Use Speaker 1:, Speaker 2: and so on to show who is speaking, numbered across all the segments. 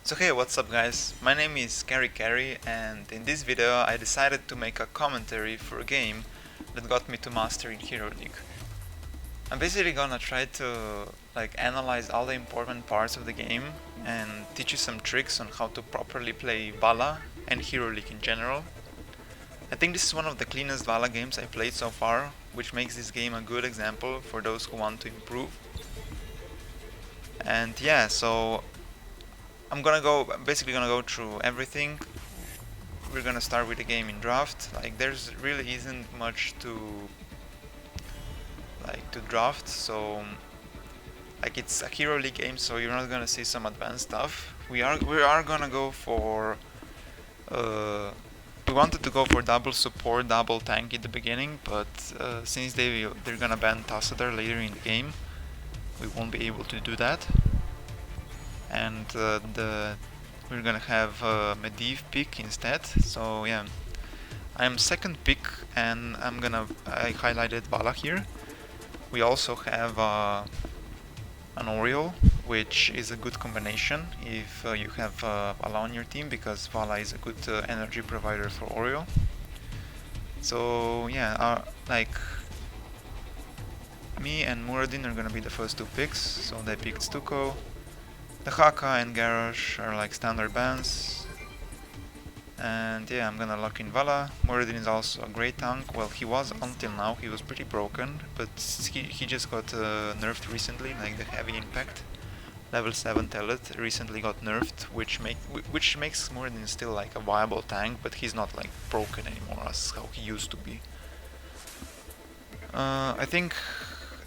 Speaker 1: So hey, what's up guys? My name is Carry and in this video I decided to make a commentary for a game that got me to master in Hero League. I'm basically gonna try to analyze all the important parts of the game and teach you some tricks on how to properly play Valla and Hero League in general. I think this is one of the cleanest Valla games I played so far, which makes this game a good example for those who want to improve. And yeah, so I'm basically gonna go through everything. We're gonna start with the game in draft. There's really isn't much to draft, so it's a Hero League game, so you're not gonna see some advanced stuff. We are gonna go for we wanted to go for double support, double tank in the beginning, but since they're gonna ban Tassadar later in the game, we won't be able to do that. And we're gonna have Medivh pick instead. So yeah, I'm second pick, and I highlighted Valla here. We also have an Oriole, which is a good combination if you have Valla on your team, because Valla is a good energy provider for Oriole. So yeah, me and Muradin are gonna be the first two picks. So they picked Stuko. The Haka and Garrosh are like standard bans. And yeah, I'm gonna lock in Valla. Muradin is also a great tank. Well, he was until now, he was pretty broken, but he just got nerfed recently, like the heavy impact. Level 7 Telet recently got nerfed, which makes Muradin still like a viable tank, but he's not like broken anymore as how he used to be. I think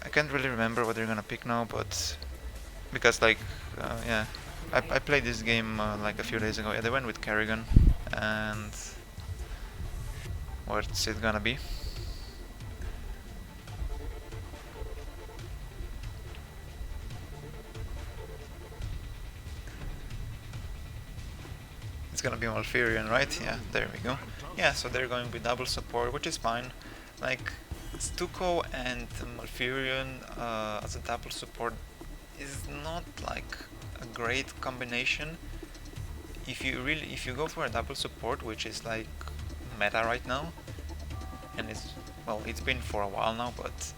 Speaker 1: I can't really remember what they're gonna pick now, but because yeah, I played this game like a few days ago. Yeah, they went with Kerrigan, and what's it gonna be? It's gonna be Malfurion, right? Yeah, there we go. Yeah, so they're going with double support, which is fine. Like, Stuko and Malfurion as a double support is not like a great combination. If you go for a double support, which is like meta right now, and it's been for a while now, but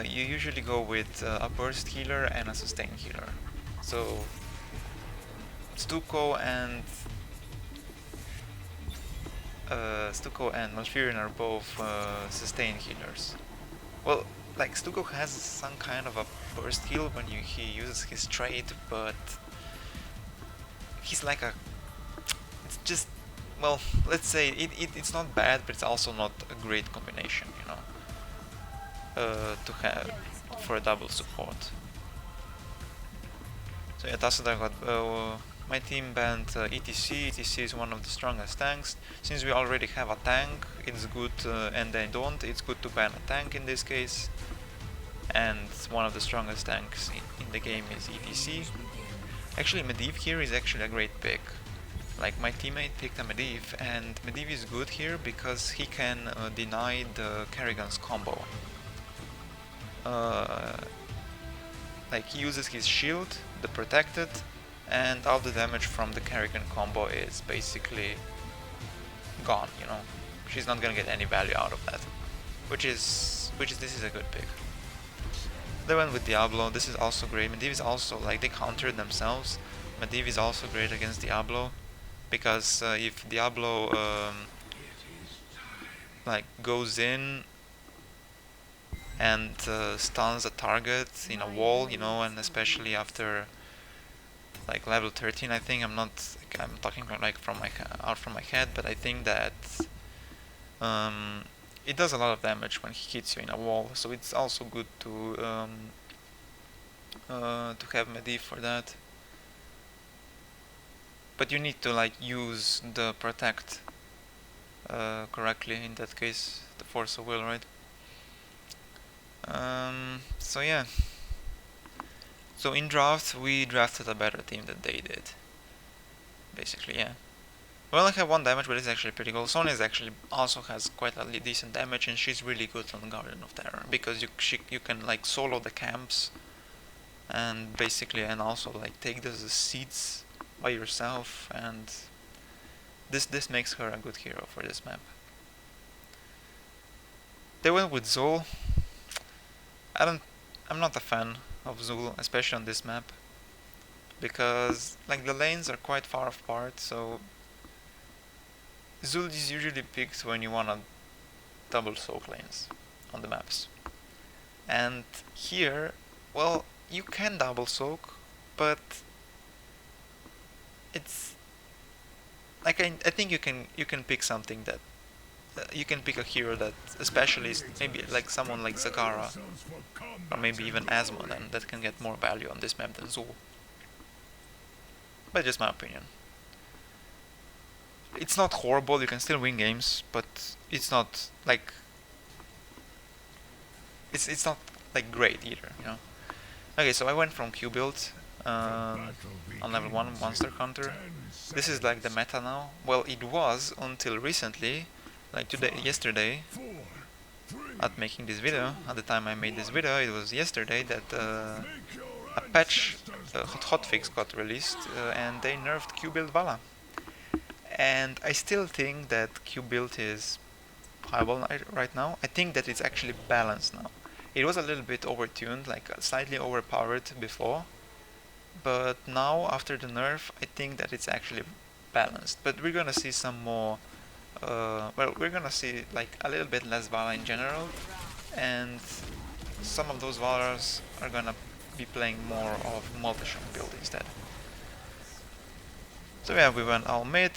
Speaker 1: you usually go with a burst healer and a sustain healer. So Stuko and Malfurion are both sustain healers. Well, like Stuko has some kind of a burst heal when he uses his trait, but he's like it's just, well, let's say it's not bad, but it's also not a great combination, to have for a double support. So yeah, Tassadar got my team banned ETC. ETC is one of the strongest tanks. Since we already have a tank, it's good, and they don't, it's good to ban a tank in this case. And one of the strongest tanks in the game is ETC. Actually, Medivh here is actually a great pick. Like, my teammate picked a Medivh, and Medivh is good here because he can deny the Kerrigan's combo. Like, he uses his shield, the protected, and all the damage from the Kerrigan combo is basically gone, She's not gonna get any value out of that. This is a good pick. They went with Diablo. This is also great. Medivh is also, like, they countered themselves. Medivh is also great against Diablo, because if Diablo goes in and stuns a target in a wall, and especially after like level 13, I think. I'm talking like out from my head, but I think that it does a lot of damage when he hits you in a wall, so it's also good to have Medivh for that. But you need to like use the protect correctly in that case, the force of will, right? So yeah. So in draft, we drafted a better team than they did. Basically, yeah. We only have one damage, but it's actually pretty cool. Sonya actually also has quite a decent damage, and she's really good on Guardian of Terror, because you can like solo the camps and basically, and also like take those seeds by yourself, and this makes her a good hero for this map. They went with Zul. I'm not a fan of Zul, especially on this map, because like the lanes are quite far apart, so Zul is usually picked when you wanna double soak lanes on the maps. And here, well, you can double soak, but it's like I think you can pick something that you can pick a hero that, especially maybe like someone like Zagara or maybe even Asmon, and that can get more value on this map than Zul. But just my opinion. It's not horrible, you can still win games, but it's not like it's not like great either, you know. Okay, so I went from Q build on level 1 Monster Hunter. This is like the meta now. Well, it was until recently, like yesterday, at making this video. At the time I made this video, it was yesterday that a patch, hotfix got released, and they nerfed Q build Valla. And I still think that Q build is viable right now. I think that it's actually balanced now. It was a little bit overtuned, like slightly overpowered before, but now after the nerf I think that it's actually balanced. But we're gonna see some more, well, we're gonna see like a little bit less Valla in general, and some of those Vallas are gonna be playing more of multi-shot build instead. So yeah, we went all mid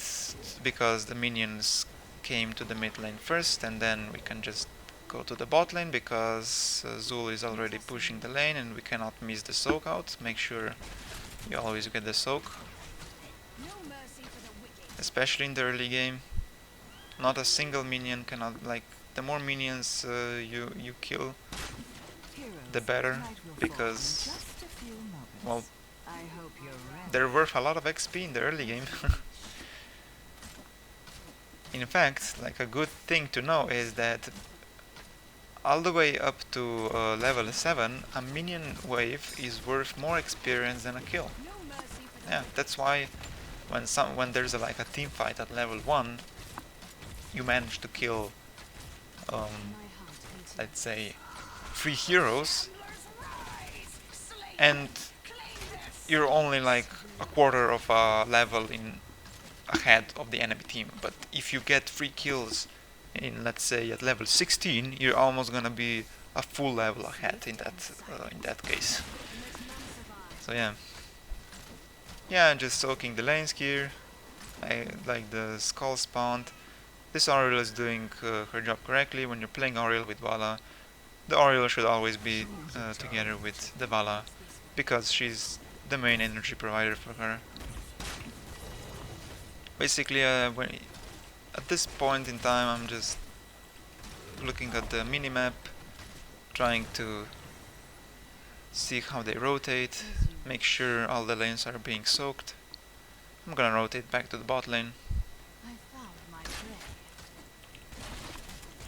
Speaker 1: because the minions came to the mid lane first, and then we can just go to the bot lane because Zul is already pushing the lane and we cannot miss the soak out. Make sure you always get the soak, especially in the early game. Not a single minion cannot, like, the more minions you kill, the better, because, well, they're worth a lot of XP in the early game. In fact, like, a good thing to know is that all the way up to level 7, a minion wave is worth more experience than a kill. Yeah, that's why when there's like a team fight at level 1, you manage to kill, let's say, 3 heroes, and you're only like a quarter of a level ahead of the enemy team. But if you get 3 kills in, let's say, at level 16, you're almost gonna be a full level ahead in that case. So yeah, just soaking the lanes here. I like the skull spawned. This Oriole is doing her job correctly. When you're playing Oriole with Valla, the Oriole should always be together with the Valla, because she's the main energy provider for her. Basically, at this point in time, I'm just looking at the minimap, trying to see how they rotate, make sure all the lanes are being soaked. I'm gonna rotate back to the bot lane.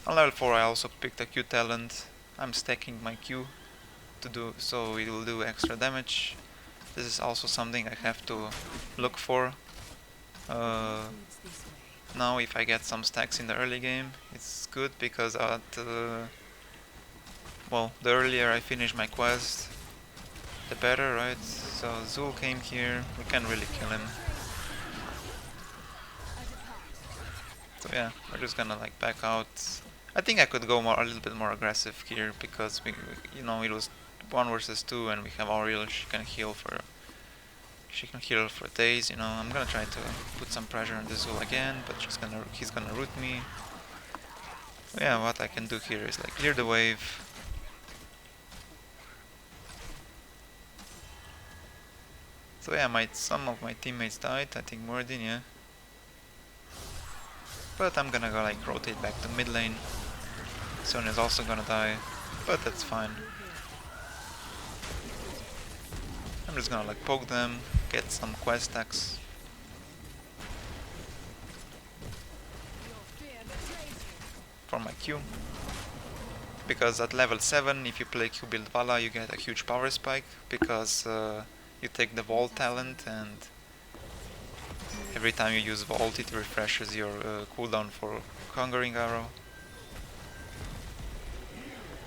Speaker 1: On level 4 I also picked a Q talent. I'm stacking my Q to do so it will do extra damage. This is also something I have to look for. Now if I get some stacks in the early game, it's good, because well, the earlier I finish my quest, the better, right? So Zul came here, we can't really kill him. So yeah, we're just gonna like back out. I think I could go a little bit more aggressive here, because you know, it was 1 versus 2 and we have Oriole. She can heal for days, you know. I'm gonna try to put some pressure on the Zul again, but he's gonna root me. So yeah, what I can do here is like clear the wave. So yeah, some of my teammates died, I think Mordin, yeah. But I'm gonna go like rotate back to mid lane. Sonya's also gonna die, but that's fine. I'm just gonna like poke them, get some quest stacks. For my Q. because at level 7 if you play Q-Build Valla you get a huge power spike because you take the Vault talent, and every time you use Vault it refreshes your cooldown for Conquering Arrow.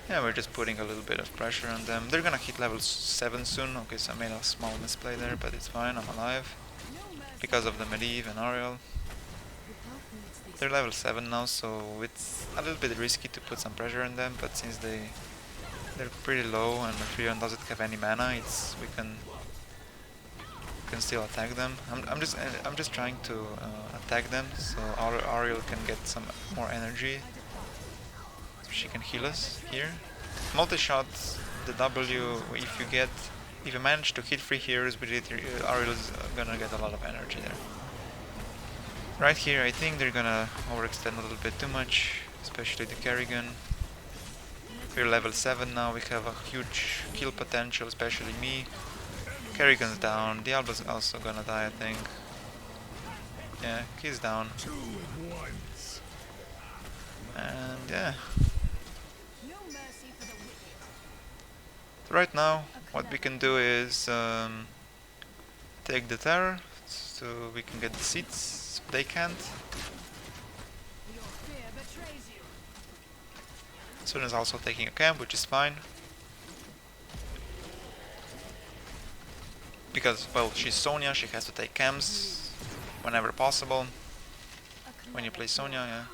Speaker 1: Yeah, we're just putting a little bit of pressure on them. They're gonna hit level 7 soon. Okay, so I made a small misplay there, but it's fine, I'm alive. Because of the Medivh and Ariel. They're level 7 now, so it's a little bit risky to put some pressure on them, but since they're pretty low and Freon doesn't have any mana, we can still attack them. I'm just trying to attack them so Ariel can get some more energy. So she can heal us here. Multi-shot, the W, if you manage to hit 3 heroes with it, Ariel is gonna get a lot of energy there. Right here I think they're gonna overextend a little bit too much, especially the Kerrigan. We're level 7 now, we have a huge kill potential, especially me. Kerrigan's down, Diablo's also gonna die I think. Yeah, he's down. And yeah. So right now what we can do is take the Terror so we can get the seats. They can't. Sun is also taking a camp, which is fine. Because, well, she's Sonya, she has to take camps whenever possible. When you play Sonya, yeah.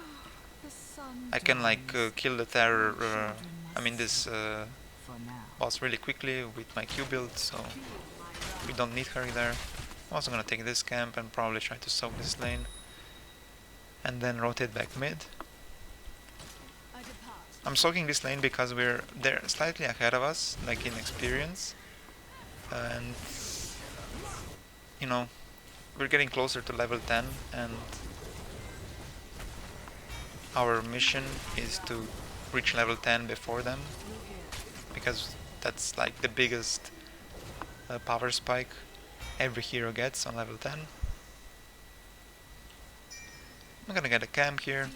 Speaker 1: I can like kill the Terror, this boss really quickly with my Q build, so we don't need her there. I'm also gonna take this camp and probably try to soak this lane. And then rotate back mid. I'm soaking this lane because they're slightly ahead of us, like in experience. And, you know, we're getting closer to level 10 and our mission is to reach level 10 before them. Because that's like the biggest power spike every hero gets on level 10. I'm gonna get a camp here.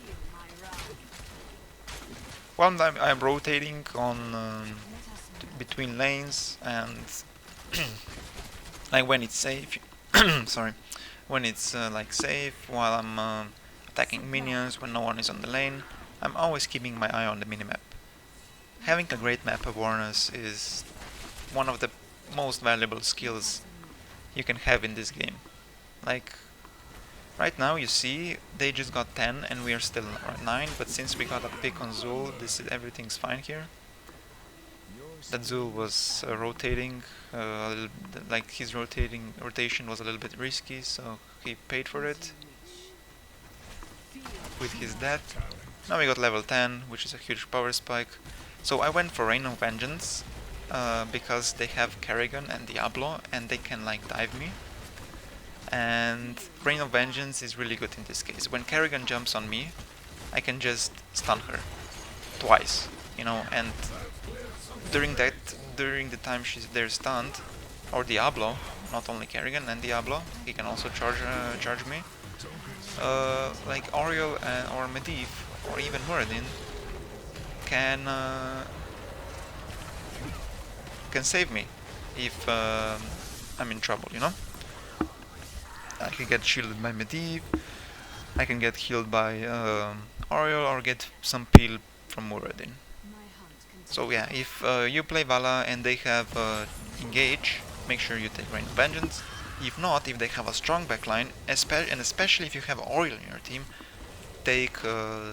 Speaker 1: While I'm rotating on between lanes and like when it's safe, sorry, when it's like safe while I'm attacking minions when no one is on the lane, I'm always keeping my eye on the minimap. Having a great map awareness is one of the most valuable skills you can have in this game. Like, right now you see they just got 10 and we are still 9, but since we got a pick on Zul, everything's fine here. That Zul was rotating, like his rotation was a little bit risky, so he paid for it with his death. Now we got level 10, which is a huge power spike. So I went for Rain of Vengeance, because they have Kerrigan and Diablo and they can like dive me. And Rain of Vengeance is really good in this case. When Kerrigan jumps on me, I can just stun her twice, you know, and during the time they're stunned, or Diablo, not only Kerrigan and Diablo, he can also charge me. Like Oriel or Medivh or even Muradin can save me if I'm in trouble, you know. I can get shielded by Medivh, I can get healed by Oriel or get some peel from Muradin. So yeah, if you play Valla and they have Engage, make sure you take Rain of Vengeance. If not, if they have a strong backline, and especially if you have Oriel in your team, take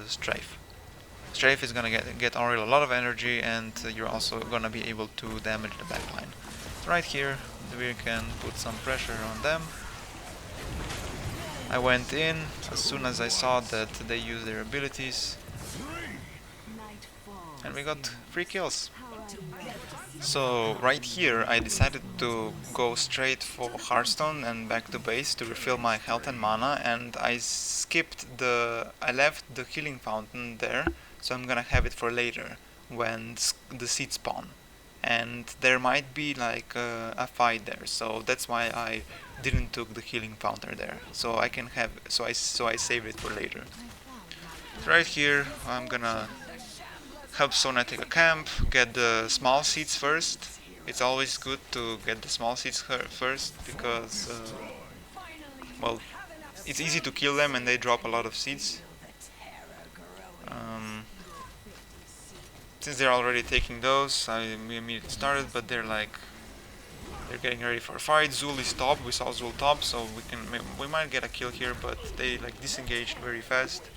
Speaker 1: Strafe. Strafe is gonna get Oriel a lot of energy, and you're also gonna be able to damage the backline. So right here, we can put some pressure on them. I went in as soon as I saw that they used their abilities, and we got 3 kills. So right here I decided to go straight for Hearthstone and back to base to refill my health and mana, and I left the healing fountain there, so I'm gonna have it for later when the seeds spawn. And there might be like a fight there, so that's why I didn't took the healing fountain there. So I can have I saved it for later. Right here I'm gonna help Sona take a camp, get the small seeds first. It's always good to get the small seeds first because, well, it's easy to kill them and they drop a lot of seeds. Um, since they're already taking those, we immediately started, but they're getting ready for a fight. Zul is top. We saw Zul top, so we might get a kill here, but they like disengaged very fast,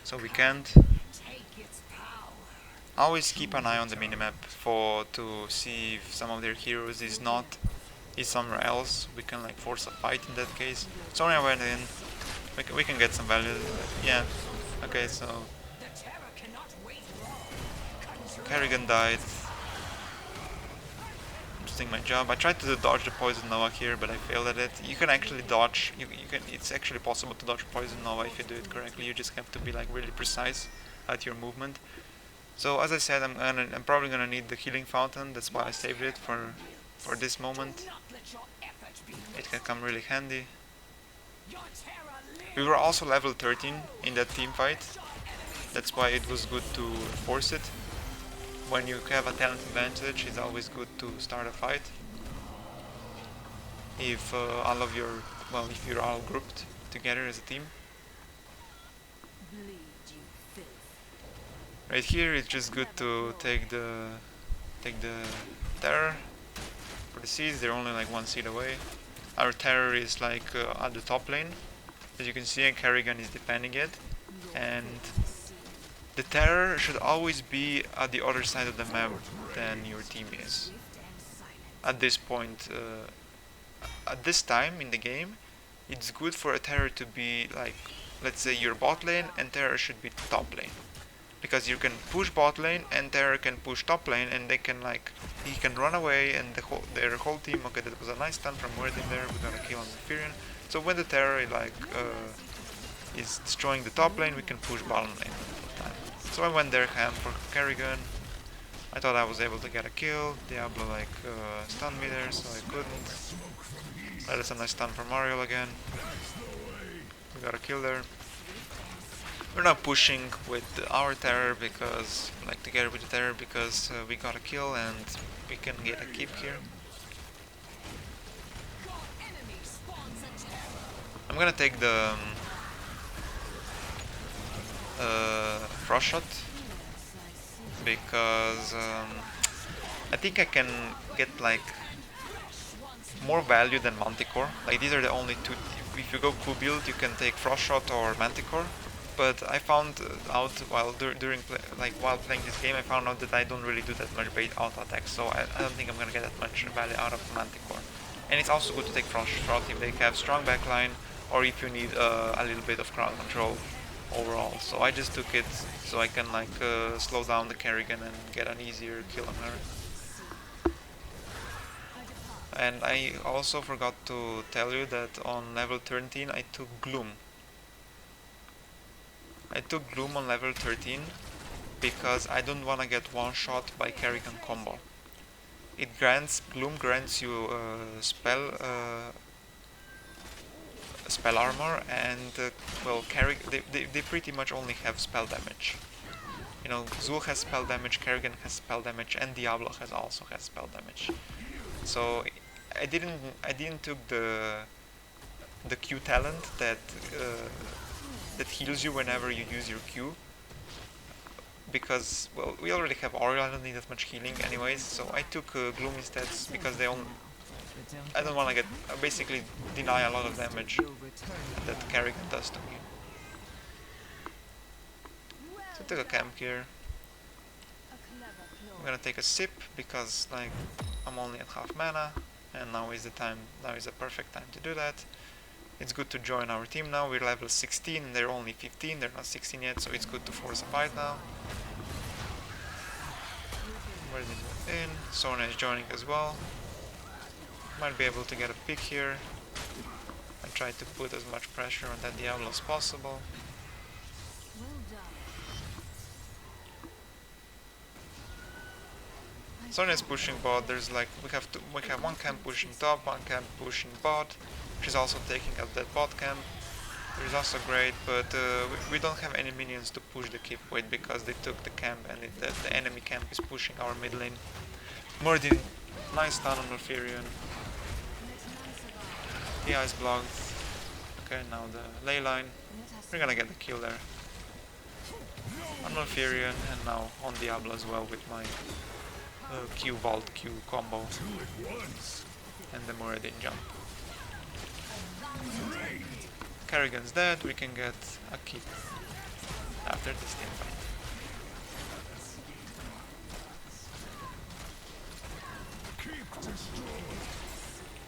Speaker 1: so we can't. Always keep an eye on the minimap to see if some of their heroes is somewhere else. We can like force a fight in that case. Sorry, I went in. We can get some value. Yeah. Okay, so Kerrigan died. I'm just doing my job. I tried to dodge the poison nova here, but I failed at it. You can actually dodge. You can. It's actually possible to dodge poison nova if you do it correctly. You just have to be like really precise at your movement. So as I said, I'm probably gonna need the healing fountain. That's why I saved it for this moment. It can come really handy. We were also level 13 in that team fight. That's why it was good to force it. When you have a talent advantage, it's always good to start a fight. If if you're all grouped together as a team. Right here, it's just good to take the terror for the seeds. They're only like one seed away. Our terror is like at the top lane, as you can see, and Kerrigan is defending it. And the terror should always be at the other side of the map than your team is. At this point, at this time in the game, it's good for a terror to be like, let's say, your bot lane, and terror should be top lane. Because you can push bot lane and terror can push top lane, and they can he can run away and their whole team. Okay, that was a nice stun from Wordin there. We got a kill on Zephyrian. So when the terror is destroying the top lane, we can push bottom lane all the time. So I went there camp for Kerrigan. I thought I was able to get a kill. Diablo stunned me there, so I couldn't. That is a nice stun from Mario again. We got a kill there. We're not pushing with our terror because, together with the terror, because we got a kill and we can get a keep here. I'm gonna take the frost shot because I think I can get more value than Manticore. These are the only two. If you go Q build, you can take frost shot or Manticore. But I found out while playing this game, I found out that I don't really do that much bait auto attack, so I don't think I'm gonna get that much value out of Manticore. And it's also good to take Frost Shot if they have strong backline, or if you need a little bit of crowd control overall. So I just took it so I can slow down the Kerrigan and get an easier kill on her. And I also forgot to tell you that on level 13 I took Gloom. I took Gloom on level 13 because I don't want to get one shot by Kerrigan combo. Gloom grants you spell armor, and they pretty much only have spell damage. You know, Zul has spell damage, Kerrigan has spell damage, and Diablo also has spell damage. So I didn't took the Q talent that heals you whenever you use your Q, because we already have Oriole. I don't need that much healing anyways, so I took Gloom instead because I don't want to basically deny a lot of damage that Kerrigan does to me. So I took a camp here. I'm gonna take a sip because I'm only at half mana, and now is the perfect time to do that. It's good to join our team now. We're level 16, they're only 15, they're not 16 yet, so it's good to force a fight now. Where did it go in? Sona is joining as well. Might be able to get a pick here. I try to put as much pressure on that Diablo as possible. Sona is pushing bot. There's we have one camp pushing top, one camp pushing bot. She's also taking up that bot camp. There's also great, but we don't have any minions to push the keep with because they took the camp and the enemy camp is pushing our mid lane. Mordin, nice stun on Orphirion. The ice blocked. Okay, now the ley line. We're gonna get the kill there. On Orphirion and now on Diablo as well with my Q Vault Q combo. And the Moradin jump. Kerrigan's dead, we can get a keep after this team fight.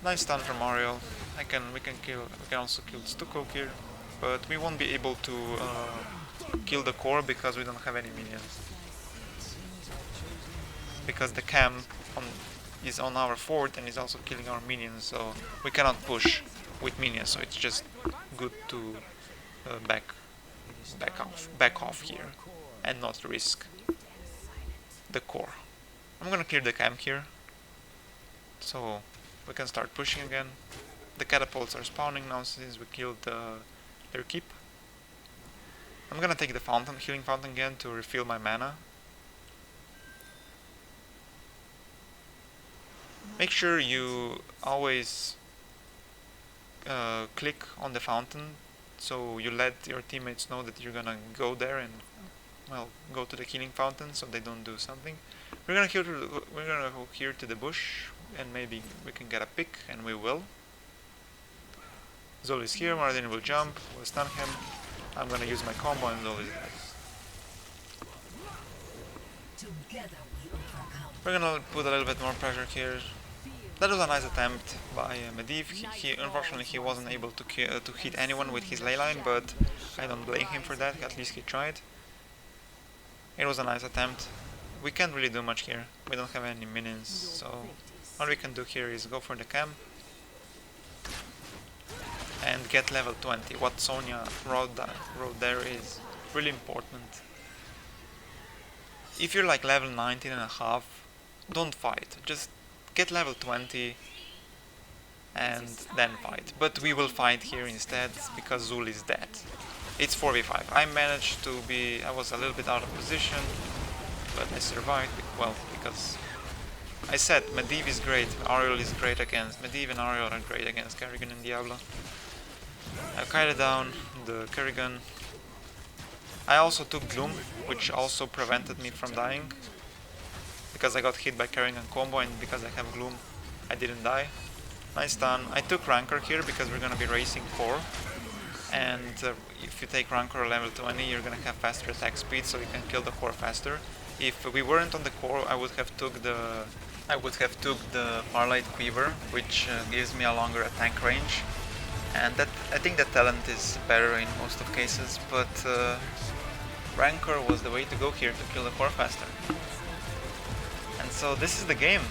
Speaker 1: Nice stun from Ariel. We can also kill Stukov here, but we won't be able to kill the core because we don't have any minions. Because the camp is on our fort and is also killing our minions, so we cannot push with minions. So it's just good to back off here and not risk the core. I'm gonna clear the camp here, so we can start pushing again. The catapults are spawning now since we killed their keep. I'm gonna take the fountain, healing fountain again to refill my mana. Make sure you always click on the fountain, so you let your teammates know that you're gonna go there and, well, go to the healing fountain so they don't do something. We're gonna go here to the bush and maybe we can get a pick, and we will. Zol is here, Moradin will jump, we'll stun him. I'm gonna use my combo and Zol is dead. We're gonna put a little bit more pressure here. That was a nice attempt by Medivh. Unfortunately he wasn't able to hit anyone with his ley line, but I don't blame him for that, at least he tried. It was a nice attempt. We can't really do much here, we don't have any minions, so all we can do here is go for the camp and get level 20. What Sonya wrote there is really important. If you're like level 19 and a half, don't fight, just get level 20 and then fight. But we will fight here instead because Zul is dead. It's 4v5. I was a little bit out of position, but I survived, well, because I said Medivh is great, Ariel is great against, Medivh and Ariel are great against Kerrigan and Diablo. I kited down the Kerrigan. I also took Gloom, which also prevented me from dying. Because I got hit by Kerrigan combo and because I have Gloom, I didn't die. Nice stun. I took Rancor here because we're gonna be racing 4. And if you take Rancor level 20, you're gonna have faster attack speed, so you can kill the core faster. If we weren't on the core, I would have took the Farlight Quiver, which gives me a longer attack range. And that, I think that talent is better in most of cases, but Rancor was the way to go here to kill the core faster. And so this is the game.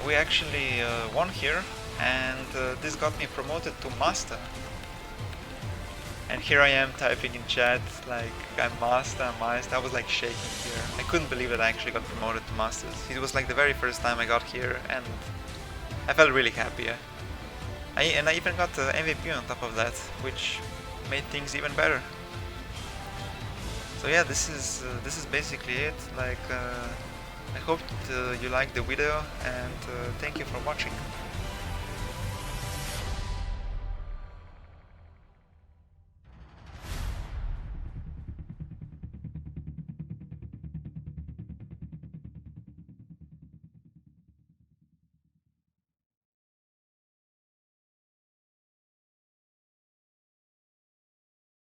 Speaker 1: We actually won here, and this got me promoted to Master. And here I am typing in chat like I'm Master. I was like shaking here. I couldn't believe that I actually got promoted to Masters. It was like the very first time I got here, and I felt really happy. I even got the MVP on top of that, which made things even better. So yeah, this is basically it. Like, I hope you liked the video, and thank you for watching.